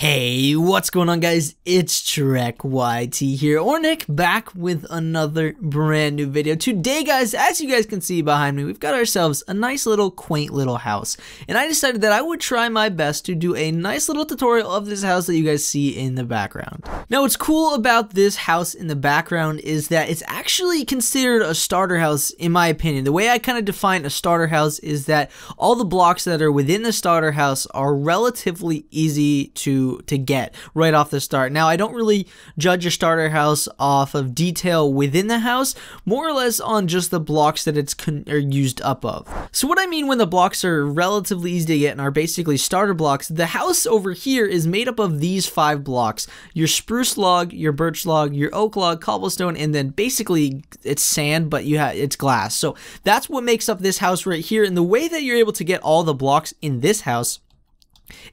Hey, what's going on, guys? It's Trek YT here, or Nick, back with another brand new video. Today, guys, as you guys can see behind me, we've got ourselves a nice little quaint little house, and I decided that I would try my best to do a nice little tutorial of this house that you guys see in the background. Now, what's cool about this house in the background is that it's actually considered a starter house, in my opinion. The way I kind of define a starter house is that all the blocks that are within the starter house are relatively easy to get right off the start. Now, I don't really judge a starter house off of detail within the house, more or less on just the blocks that it's used up of. So what I mean when the blocks are relatively easy to get and are basically starter blocks, the house over here is made up of these 5 blocks: your spruce log, your birch log, your oak log, cobblestone, and then basically it's sand, but it's glass. So that's what makes up this house right here. And the way that you're able to get all the blocks in this house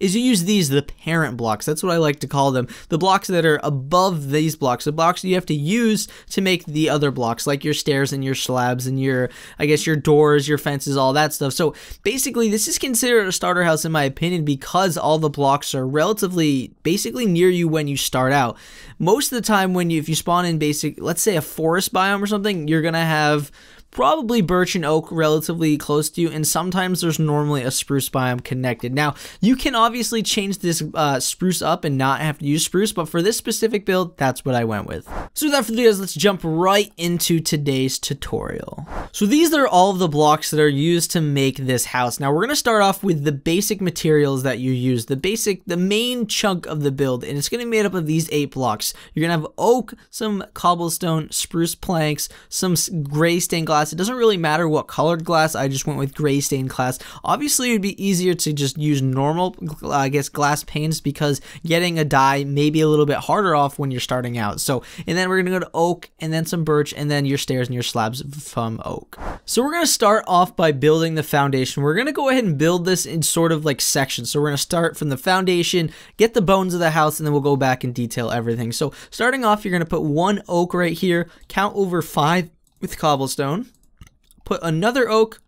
is you use the parent blocks. That's what I like to call them. The blocks that are above these blocks, the blocks you have to use to make the other blocks, like your stairs and your slabs and your doors, your fences, all that stuff. So basically, this is considered a starter house in my opinion because all the blocks are relatively basically near you when you start out. Most of the time if you spawn in let's say a forest biome or something, you're gonna have probably birch and oak relatively close to you, and sometimes there's normally a spruce biome connected. Now, you can obviously change this spruce up and not have to use spruce, but for this specific build, that's what I went with. So without further ado, let's jump right into today's tutorial. So these are all of the blocks that are used to make this house. Now, we're going to start off with the basic materials that you use, the main chunk of the build, and it's going to be made up of these 8 blocks. You're going to have oak, some cobblestone, spruce planks, some gray stained glass. It doesn't really matter what colored glass, I just went with gray stained glass. Obviously, it would be easier to just use normal, glass panes because getting a dye may be a little bit harder off when you're starting out. So, and then we're gonna go to oak, and then some birch, and then your stairs and your slabs from oak. So we're gonna start off by building the foundation. We're gonna go ahead and build this in sort of like sections. So we're gonna start from the foundation, get the bones of the house, and then we'll go back and detail everything. So starting off, you're gonna put 1 oak right here, count over 5 with cobblestone, put another oak,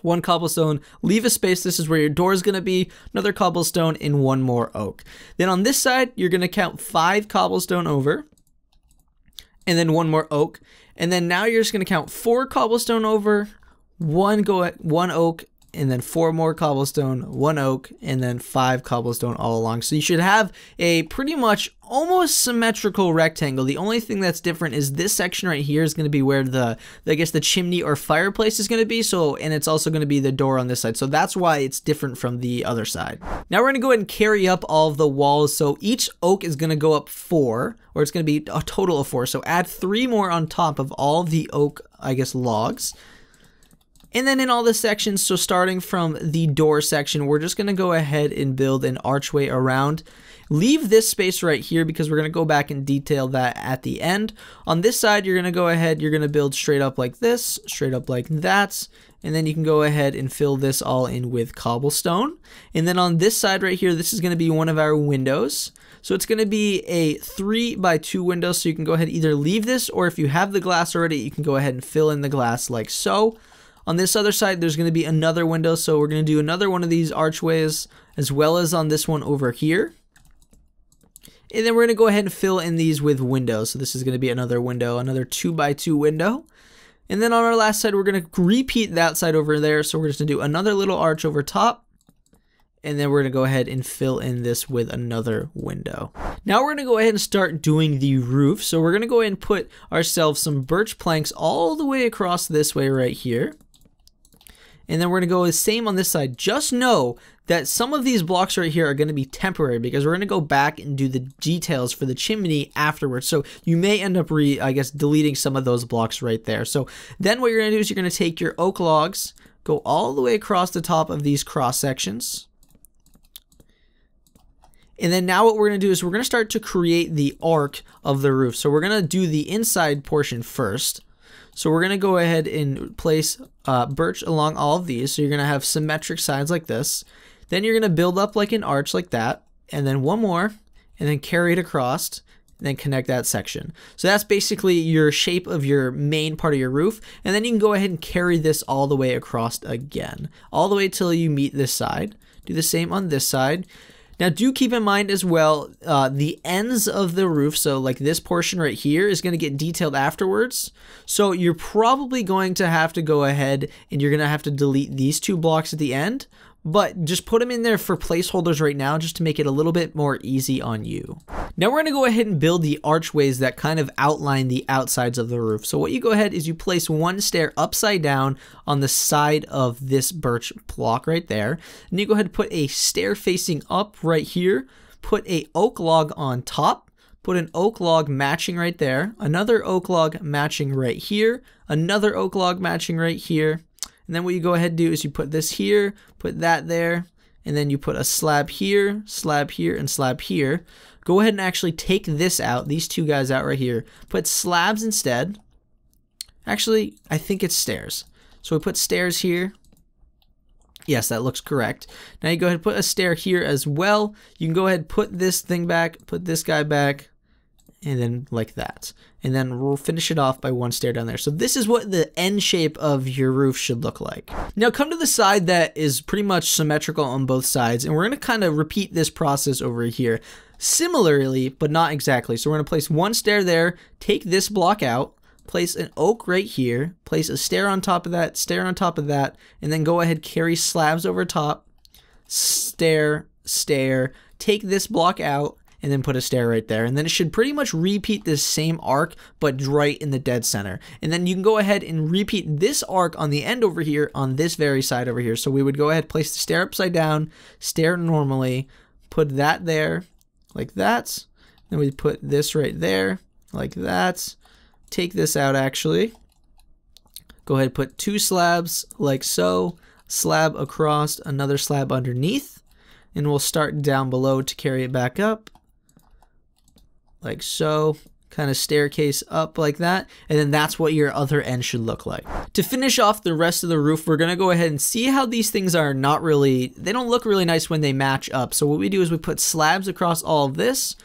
1 cobblestone, leave a space. This is where your door is going to be, another cobblestone, and 1 more oak. Then on this side, you're going to count 5 cobblestone over, and then 1 more oak. And then now you're just going to count 4 cobblestone over, 1 oak, and then 4 more cobblestone, 1 oak, and then 5 cobblestone all along. So you should have a pretty much almost symmetrical rectangle. The only thing that's different is this section right here is going to be where the chimney or fireplace is going to be. So, and it's also going to be the door on this side. So that's why it's different from the other side. Now we're going to go ahead and carry up all of the walls. So each oak is going to go up 4, or it's going to be a total of 4. So add 3 more on top of all of the oak, logs. And then in all the sections, so starting from the door section, we're just going to go ahead and build an archway around. Leave this space right here because we're going to go back and detail that at the end. On this side, you're going to go ahead, you're going to build straight up like this, straight up like that. And then you can go ahead and fill this all in with cobblestone. And then on this side right here, this is going to be one of our windows. So it's going to be a 3x2 window. So you can go ahead and either leave this, or if you have the glass already, you can go ahead and fill in the glass like so. On this other side, there's going to be another window, so we're going to do another one of these archways, as well as on this one over here. And then we're going to go ahead and fill in these with windows. So this is going to be another window, another 2x2 window. And then on our last side, we're going to repeat that side over there. So we're just going to do another little arch over top. And then we're going to go ahead and fill in this with another window. Now we're going to go ahead and start doing the roof. So we're going to go ahead and put ourselves some birch planks all the way across this way right here. And then we're going to go the same on this side. Just know that some of these blocks right here are going to be temporary because we're going to go back and do the details for the chimney afterwards. So you may end up deleting some of those blocks right there. So then what you're going to do is you're going to take your oak logs, go all the way across the top of these cross sections. And then now what we're going to do is we're going to start to create the arc of the roof. So we're going to do the inside portion first. So we're going to go ahead and place birch along all of these. So you're going to have symmetric sides like this. Then you're going to build up like an arch like that. And then 1 more. And then carry it across. And then connect that section. So that's basically your shape of your main part of your roof. And then you can go ahead and carry this all the way across again. All the way till you meet this side. Do the same on this side. Now do keep in mind as well, the ends of the roof, so like this portion right here is going to get detailed afterwards. So you're probably going to have to go ahead and you're going to have to delete these 2 blocks at the end, but just put them in there for placeholders right now just to make it a little bit more easy on you. Now we're going to go ahead and build the archways that kind of outline the outsides of the roof. So what you go ahead is you place 1 stair upside down on the side of this birch block right there. And you go ahead and put a stair facing up right here, put a oak log on top, put an oak log matching right there, another oak log matching right here, another oak log matching right here. And then what you go ahead and do is you put this here, put that there, and then you put a slab here, and slab here. Go ahead and actually take this out, these 2 guys out right here. Put slabs instead. Actually, I think it's stairs. So we put stairs here. Yes, that looks correct. Now you go ahead and put a stair here as well. You can go ahead and put this thing back, put this guy back, and then like that. And then we'll finish it off by 1 stair down there. So this is what the end shape of your roof should look like. Now come to the side that is pretty much symmetrical on both sides, and we're going to kind of repeat this process over here. Similarly, but not exactly. So we're going to place 1 stair there, take this block out, place an oak right here, place a stair on top of that, stair on top of that, and then go ahead, carry slabs over top, stair, stair, take this block out, and then put a stair right there. And then it should pretty much repeat this same arc, but right in the dead center. And then you can go ahead and repeat this arc on the end over here on this very side over here. So we would go ahead, place the stair upside down, stair normally, put that there, like that. Then we put this right there, like that. Take this out actually. Go ahead, put 2 slabs like so, slab across, another slab underneath. And we'll start down below to carry it back up. Like so, kind of staircase up like that, and then that's what your other end should look like. To finish off the rest of the roof, we're gonna go ahead and see how these things are not really, they don't look really nice when they match up. So what we do is we put slabs across all of this,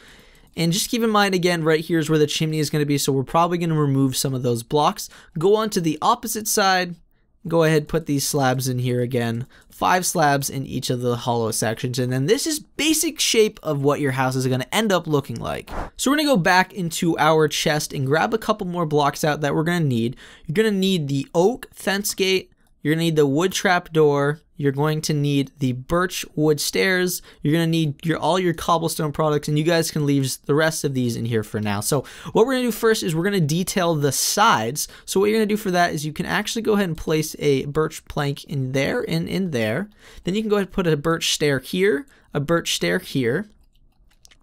and just keep in mind again, right here is where the chimney is gonna be, so we're probably gonna remove some of those blocks. Go on to the opposite side, go ahead, put these slabs in here again, 5 slabs in each of the hollow sections, and then this is basic shape of what your house is going to end up looking like. So we're going to go back into our chest and grab a couple more blocks out that we're going to need. You're going to need the oak fence gate, you're going to need the wood trap door, you're going to need the birch wood stairs, you're going to need all your cobblestone products, and you guys can leave the rest of these in here for now. So what we're going to do first is we're going to detail the sides. So what you're going to do for that is you can actually go ahead and place a birch plank in there and in there. Then you can go ahead and put a birch stair here, a birch stair here,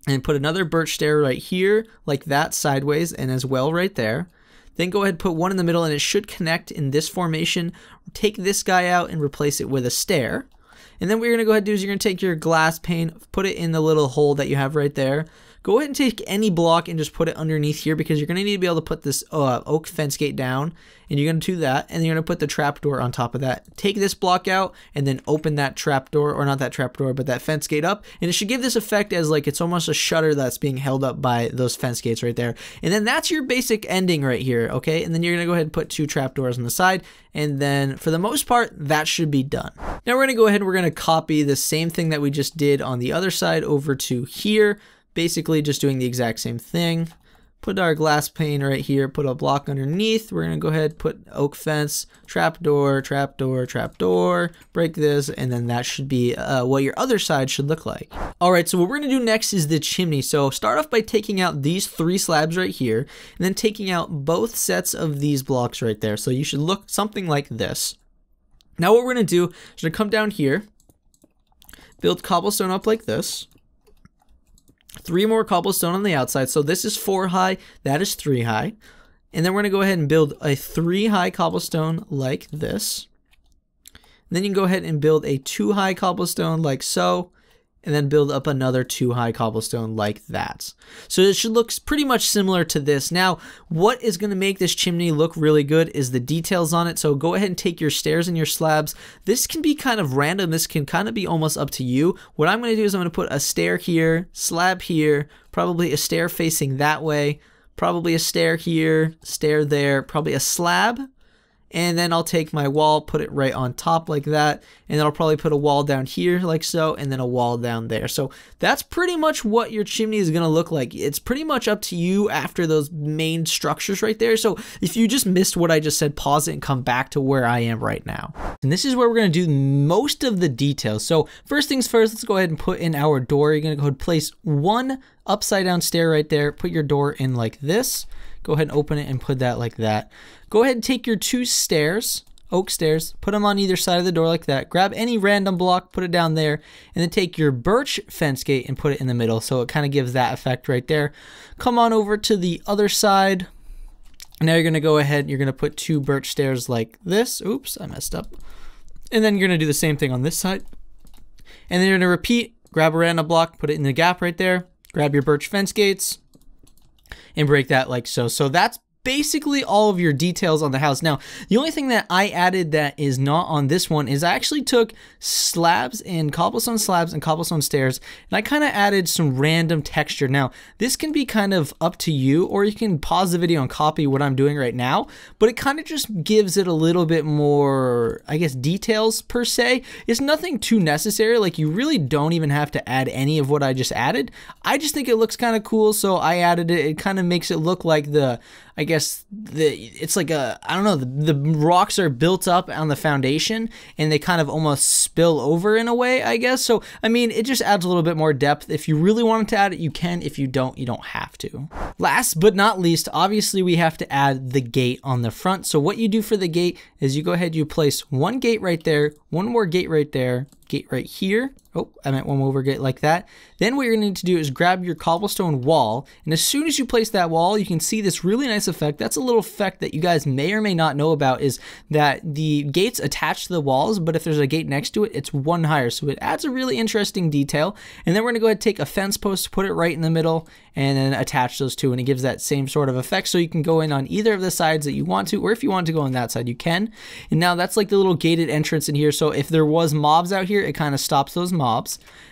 and put another birch stair right here, like that sideways, and as well right there. Then go ahead and put 1 in the middle, and it should connect in this formation. Take this guy out and replace it with a stair. And then what you're going to go ahead and do is you're going to take your glass pane, put it in the little hole that you have right there. Go ahead and take any block and just put it underneath here, because you're going to need to be able to put this oak fence gate down. And you're going to do that, and then you're going to put the trapdoor on top of that. Take this block out and then open that trapdoor, or not that trapdoor, but that fence gate up. And it should give this effect as like it's almost a shutter that's being held up by those fence gates right there. And then that's your basic ending right here, okay? And then you're going to go ahead and put 2 trapdoors on the side. And then for the most part, that should be done. Now we're going to go ahead and we're going to copy the same thing that we just did on the other side over to here. Basically just doing the exact same thing. Put our glass pane right here, put a block underneath. We're gonna go ahead, put oak fence, trapdoor, trapdoor, trapdoor, break this, and then that should be what your other side should look like. All right, so what we're gonna do next is the chimney. So start off by taking out these 3 slabs right here, and then taking out both sets of these blocks right there. So you should look something like this. Now what we're gonna do is we're gonna come down here, build cobblestone up like this. 3 more cobblestone on the outside. So this is 4 high, that is 3 high. And then we're going to go ahead and build a 3 high cobblestone like this. And then you can go ahead and build a 2 high cobblestone like so. And then build up another 2 high cobblestone like that. So it should look pretty much similar to this. Now, what is going to make this chimney look really good is the details on it. So go ahead and take your stairs and your slabs. This can be kind of random. This can kind of be almost up to you. What I'm going to do is I'm going to put a stair here, slab here, probably a stair facing that way, probably a stair here, stair there, probably a slab, And then I'll take my wall, put it right on top like that, and then I'll probably put a wall down here like so, and then a wall down there. So that's pretty much what your chimney is gonna look like. It's pretty much up to you after those main structures right there. So if you just missed what I just said, pause it and come back to where I am right now. And this is where we're gonna do most of the details. So first things first, let's go ahead and put in our door. You're gonna go ahead and place one upside down stair right there, put your door in like this. Go ahead and open it and put that like that. Go ahead and take your 2 stairs, oak stairs, put them on either side of the door like that. Grab any random block, put it down there, and then take your birch fence gate and put it in the middle. So it kind of gives that effect right there. Come on over to the other side. Now you're gonna go ahead and you're gonna put 2 birch stairs like this. Oops, I messed up. And then you're gonna do the same thing on this side. And then you're gonna repeat, grab a random block, put it in the gap right there, grab your birch fence gates, and break that like so. So that's basically all of your details on the house. Now, the only thing that I added that is not on this one is I actually took slabs and cobblestone stairs, and I kind of added some random texture. Now, this can be kind of up to you, or you can pause the video and copy what I'm doing right now, but it kind of just gives it a little bit more, I guess, details per se. It's nothing too necessary. Like, you really don't even have to add any of what I just added. I just think it looks kind of cool, so I added it. It kind of makes it look like I guess it's like I don't know, the rocks are built up on the foundation and they kind of almost spill over in a way, I guess. So, I mean, it just adds a little bit more depth. If you really wanted to add it, you can. If you don't, you don't have to. Last but not least, obviously we have to add the gate on the front. So what you do for the gate is you go ahead, you place one gate right there, one more gate right there, gate right here. Oh, I meant one over gate like that. Then what you're gonna need to do is grab your cobblestone wall, and as soon as you place that wall, you can see this really nice effect. That's a little effect that you guys may or may not know about, is that the gates attach to the walls, but if there's a gate next to it, it's one higher. So it adds a really interesting detail. And then we're gonna go ahead and take a fence post, put it right in the middle, and then attach those two, and it gives that same sort of effect. So you can go in on either of the sides that you want to, or if you want to go on that side, you can. And now that's like the little gated entrance in here. So if there was mobs out here, it kind of stops those mobs.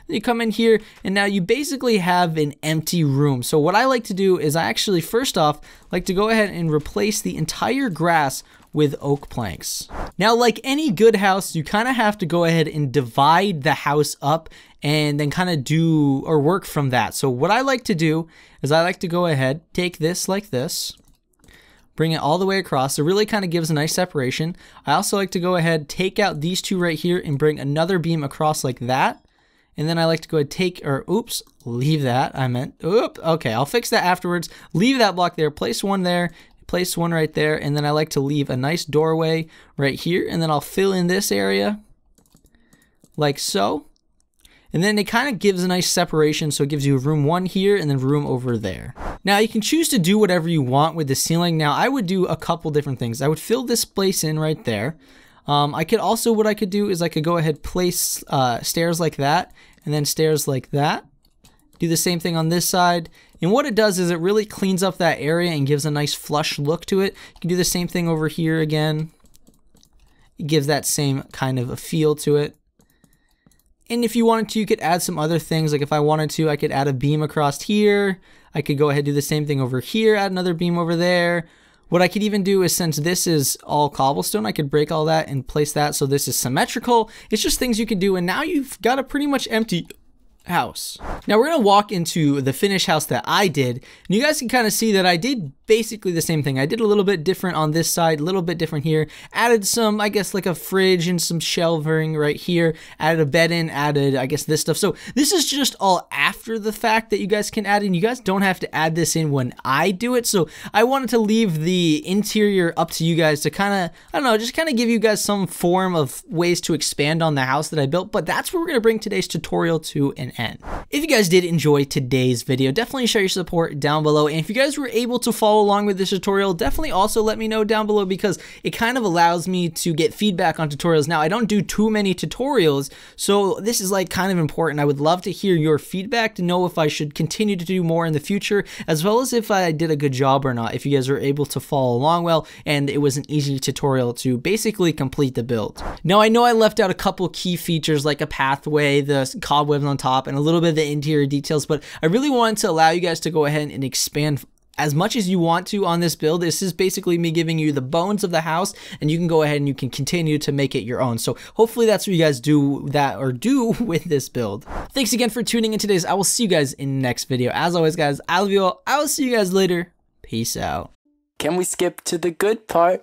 Then you come in here, and now you basically have an empty room. So what I like to do is I actually, first off, like to go ahead and replace the entire grass with oak planks. Now, like any good house, you kind of have to go ahead and divide the house up and then kind of do or work from that. So what I like to do is I like to go ahead, take this like this, bring it all the way across. It really kind of gives a nice separation. I also like to go ahead, take out these two right here and bring another beam across like that. And then I like to go ahead leave that. Okay, I'll fix that afterwards. Leave that block there, place one there, place one right there, and then I like to leave a nice doorway right here, and then I'll fill in this area like so. And then it kind of gives a nice separation, so it gives you room one here and then room over there. Now you can choose to do whatever you want with the ceiling. Now I would do a couple different things. I would fill this place in right there. What I could do is I could go ahead, place stairs like that, and then stairs like that. Do the same thing on this side. And what it does is it really cleans up that area and gives a nice flush look to it. You can do the same thing over here again. It gives that same kind of a feel to it. And if you wanted to, you could add some other things. Like if I wanted to, I could add a beam across here. I could go ahead and do the same thing over here, add another beam over there. What I could even do is, since this is all cobblestone, I could break all that and place that so this is symmetrical. It's just things you can do, and now you've got a pretty much empty house. Now we're gonna walk into the finished house that I did, and you guys can kind of see that I did basically the same thing. I did a little bit different on this side, a little bit different here. Added some, I guess, like a fridge and some shelving right here. Added a bed in, added, I guess, this stuff. So this is just all after the fact that you guys can add in. You guys don't have to add this in when I do it. So I wanted to leave the interior up to you guys to kind of, I don't know, just kind of give you guys some form of ways to expand on the house that I built. But that's where we're gonna bring today's tutorial to an end. If you guys did enjoy today's video, definitely show your support down below. And if you guys were able to follow along with this tutorial, definitely also let me know down below, because it kind of allows me to get feedback on tutorials. Now, I don't do too many tutorials, so this is like kind of important. I would love to hear your feedback to know if I should continue to do more in the future, as well as if I did a good job or not, if you guys were able to follow along well and it was an easy tutorial to basically complete the build. Now, I know I left out a couple key features like a pathway, the cobwebs on top, and a little bit of the interior details, but I really wanted to allow you guys to go ahead and expand as much as you want to on this build. This is basically me giving you the bones of the house, and you can go ahead and you can continue to make it your own. So hopefully that's what you guys do with this build. Thanks again for tuning in today's. I will see you guys in the next video. As always, guys, I love you all. I will see you guys later. Peace out. Can we skip to the good part?